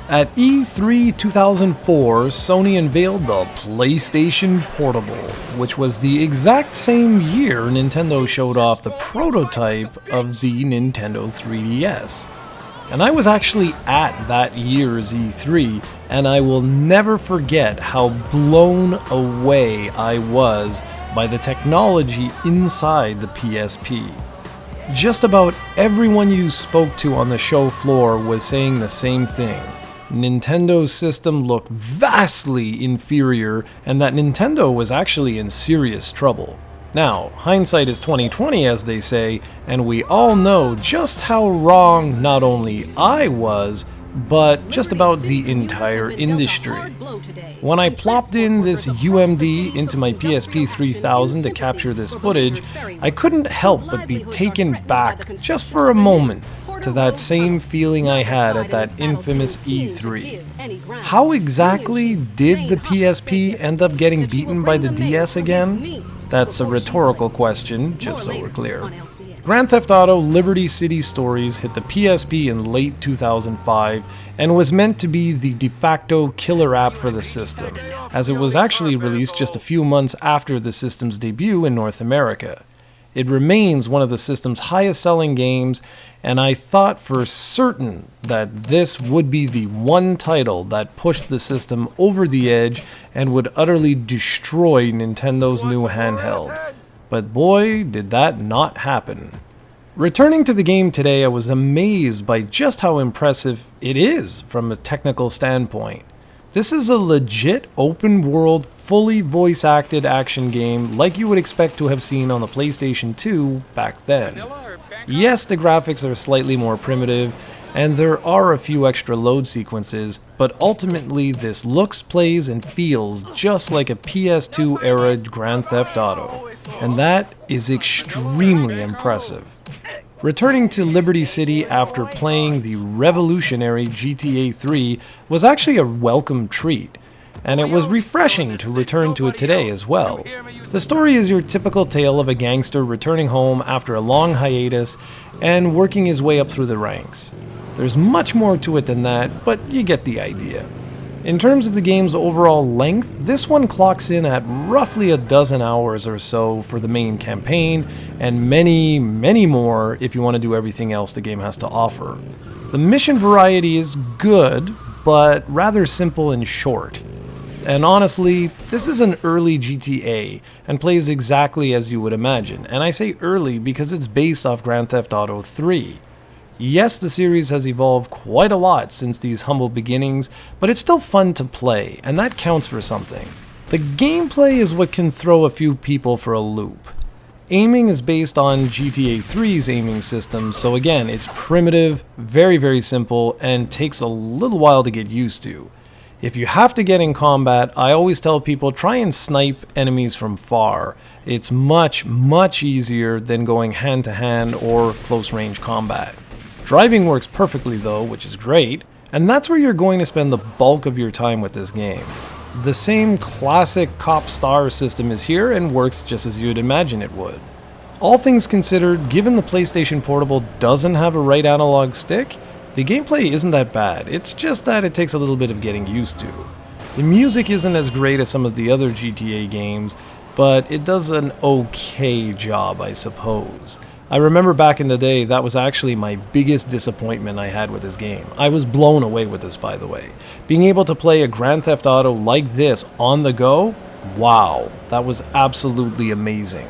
At E3 2004, Sony unveiled the PlayStation Portable, which was the exact same year Nintendo showed off the prototype of the Nintendo 3DS. And I was actually at that year's E3, and I will never forget how blown away I was by the technology inside the PSP. Just about everyone you spoke to on the show floor was saying the same thing. Nintendo's system looked vastly inferior, and that Nintendo was actually in serious trouble. Now, hindsight is 20/20 as they say, and we all know just how wrong not only I was, but just about the entire industry. When I plopped in this UMD into my PSP 3000 to capture this footage, I couldn't help but be taken back just for a moment to that same feeling I had at that infamous E3. How exactly did the PSP end up getting beaten by the DS again? That's a rhetorical question, just so we're clear. Grand Theft Auto Liberty City Stories hit the PSP in late 2005 and was meant to be the de facto killer app for the system, as it was actually released just a few months after the system's debut in North America. It remains one of the system's highest selling games, and I thought for certain that this would be the one title that pushed the system over the edge and would utterly destroy Nintendo's new handheld. But boy, did that not happen. Returning to the game today, I was amazed by just how impressive it is from a technical standpoint. This is a legit open-world, fully voice-acted action game like you would expect to have seen on the PlayStation 2 back then. Yes, the graphics are slightly more primitive, and there are a few extra load sequences, but ultimately this looks, plays, and feels just like a PS2-era Grand Theft Auto, and that is extremely impressive. Returning to Liberty City after playing the revolutionary GTA 3 was actually a welcome treat, and it was refreshing to return to it today as well. The story is your typical tale of a gangster returning home after a long hiatus and working his way up through the ranks. There's much more to it than that, but you get the idea. In terms of the game's overall length, this one clocks in at roughly a dozen hours or so for the main campaign, and many, many more if you want to do everything else the game has to offer. The mission variety is good, but rather simple and short. And honestly, this is an early GTA, and plays exactly as you would imagine, and I say early because it's based off Grand Theft Auto 3. Yes, the series has evolved quite a lot since these humble beginnings, but it's still fun to play, and that counts for something. The gameplay is what can throw a few people for a loop. Aiming is based on GTA 3's aiming system, so again, it's primitive, very, very simple, and takes a little while to get used to. If you have to get in combat, I always tell people try and snipe enemies from far. It's much, much easier than going hand-to-hand or close-range combat. Driving works perfectly though, which is great, and that's where you're going to spend the bulk of your time with this game. The same classic cop star system is here and works just as you'd imagine it would. All things considered, given the PlayStation Portable doesn't have a right analog stick, the gameplay isn't that bad, it's just that it takes a little bit of getting used to. The music isn't as great as some of the other GTA games, but it does an okay job, I suppose. I remember back in the day, that was actually my biggest disappointment I had with this game. I was blown away with this, by the way. Being able to play a Grand Theft Auto like this on the go, wow, that was absolutely amazing.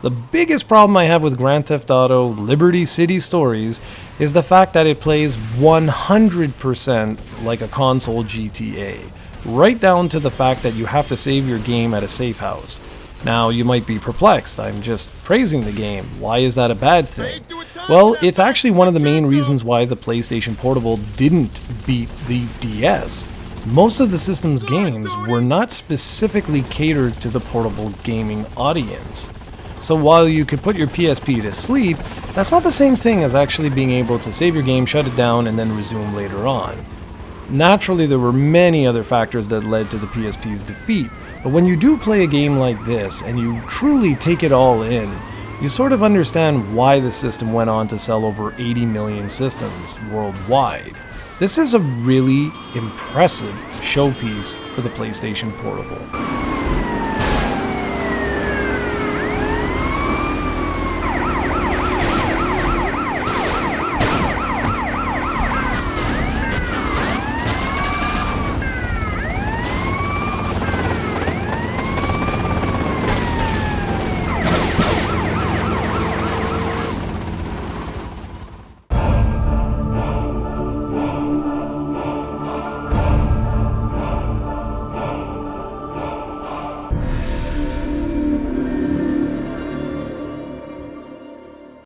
The biggest problem I have with Grand Theft Auto Liberty City Stories is the fact that it plays 100% like a console GTA, right down to the fact that you have to save your game at a safe house. Now, you might be perplexed, I'm just praising the game, why is that a bad thing? Well, it's actually one of the main reasons why the PlayStation Portable didn't beat the DS. Most of the system's games were not specifically catered to the portable gaming audience. So while you could put your PSP to sleep, that's not the same thing as actually being able to save your game, shut it down, and then resume later on. Naturally, there were many other factors that led to the PSP's defeat, but when you do play a game like this and you truly take it all in, you sort of understand why the system went on to sell over 80 million systems worldwide. This is a really impressive showpiece for the PlayStation Portable.